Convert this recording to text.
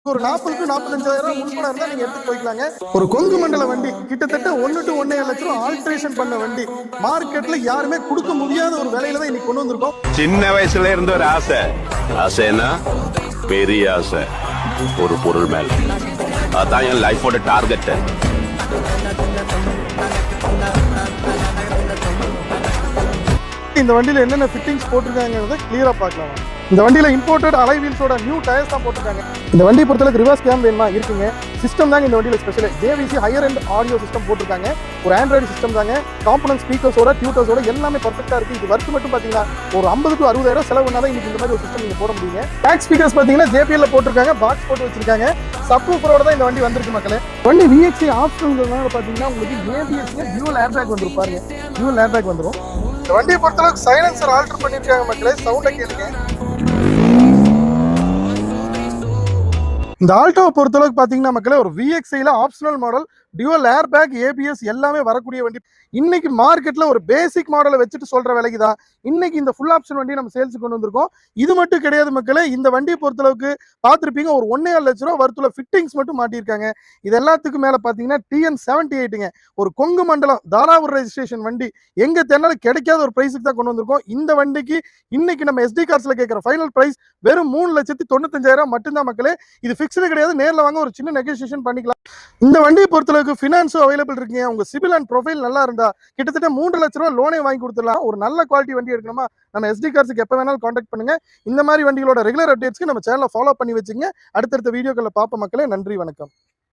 ஒரு 40 45,000 முன்பணம் இருந்தா நீங்க எடுத்து போய்க்கலாங்க. ஒரு கொங்கு மண்டல வண்டி கிட்டத்தட்ட 1 to 1.5 லட்சம் ரூபாய் ஆல்ட்ரேஷன் பண்ண வண்டி மார்க்கெட்ல யாருமே கொடுக்க முடியாத ஒரு விலையில தான் இன்னைக்கு கொண்டு வந்திருக்கோம். சின்ன வயசுல இருந்து ஒரு ஆசை, ஆசைன்னா பெரிய ஆசை ஒரு பொருள் மேல. அதான் என் லைஃபோட டார்கெட். இந்த வண்டியில என்னென்ன ஃபிட்டிங்ஸ் போட்டிருக்காங்கிறத கிளியரா பார்க்கலாம். இந்த வண்டியில இம்போர்ட்டட் அலாய் வீல்ஸோட நியூ டயர்ஸ் தான் போட்டிருக்காங்க. இந்த வண்டி பொறுத்தளவுக்கு ரிவர்ஸ் கேம் வேணுமா இருக்குங்க. சிஸ்டம் தாங்க இந்த வண்டியில special. JVC higher end audio system போட்டிருக்காங்க. ஒரு ஆண்ட்ராய்டு சிஸ்டம் தாங்க. காம்பனன்ட் ஸ்பீக்கர்ஸோட டியூட்டர்ஸோட எல்லாமே பர்ஃபெக்ட்டா இருக்கு. இது வர்க் மட்டும் பாத்தீங்கன்னா ஒரு 50 to 60,000 செலவு பண்ணாதான் இன்னைக்கு இந்த மாதிரி ஒரு சிஸ்டம் நீங்க போட முடியுங்க. பேக் ஸ்பீக்கர்ஸ் பாத்தீங்கன்னா JBL போட்டிருக்காங்க. பாக்ஸ் போட்டு வச்சிருக்காங்க. சப்வூஃபரோட தான் இந்த வண்டி வந்திருக்கு மக்களே. வண்டி VXI ஆப்ஷன்ங்கிறதுனால பாத்தீங்கன்னா உங்களுக்கு ABS டியூவல் ஏர்பேக் வந்துரும் பாருங்க. டியூவல் ஏர்பேக் வந்துரும். இந்த வண்டியை பொறுத்தளவுக்கு சைலன்சர் ஆல்டர் பண்ணிருக்காங்க மக்களே. சவுண்டை கேளுங்க. இந்த ஆல்டோவை பொறுத்தளவுக்கு பாத்தீங்கன்னா மக்களே ஒரு VXIல optional model dual airbag ABS எல்லாமே வரக்கூடிய வண்டி. இன்னைக்கு மார்க்கெட்ல ஒரு பேசிக் மாடலை வச்சுட்டு சொல்ற விலைக்கு தான் இன்னைக்கு இந்த ஃபுல் ஆப்ஷன் வண்டி நம்ம சேல்ஸ் கொண்டு வந்திருக்கோம். இது மட்டும் கிடையாது மக்களே, இந்த வண்டியை பொறுத்தளவுக்கு பார்த்துருப்பீங்க ஒரு 1.5 லட்சம் ரூபாய் வர்த்துல ஃபிட்டிங்ஸ் மட்டும் மாட்டியிருக்காங்க. இது எல்லாத்துக்கும் மேல பாத்தீங்கன்னா TN78ங்க ஒரு கொங்கு மண்டலம் தாராவூர் ரெஜிஸ்ட்ரேஷன் வண்டி எங்க தென்னாலும் கிடைக்காத ஒரு பிரைஸுக்கு தான் கொண்டு வந்திருக்கோம். இந்த வண்டிக்கு இன்னைக்கு நம்ம SD கார்ஸ்ல கேட்கிற ஃபைனல் பிரைஸ் வெறும் 3,95,000 மட்டும்தான் மக்களே. இது ஃபிக்ஸ்டு கிடையாது. நேரில் வாங்க ஒரு சின்ன நெகோசியேஷன் பண்ணிக்கலாம். இந்த வண்டியை பொறுத்தளவுக்கு ஃபினான்ஸும் அவைலபிள் இருக்குங்க. உங்க சிபில் அண்ட் ப்ரொஃபைல் நல்லா இருந்தா கிட்டத்தட்ட 3 லட்சம் ரூபாய் லோனே வாங்கி கொடுத்துடலாம். ஒரு நல்ல குவாலிட்டி வண்டி எடுக்கணுமா நம்ம SD கார்ஸ்க்கு எப்போ வேணாலும் கான்டாக்ட் பண்ணுங்க. இந்த மாதிரி வண்டிகளோட ரெகுலர் அப்டேட்ஸ்க்கு நம்ம சேனலை ஃபாலோ பண்ணி வச்சுங்க. அடுத்தடுத்த வீடியோக்களை பார்ப்போம் மக்களே. நன்றி, வணக்கம்.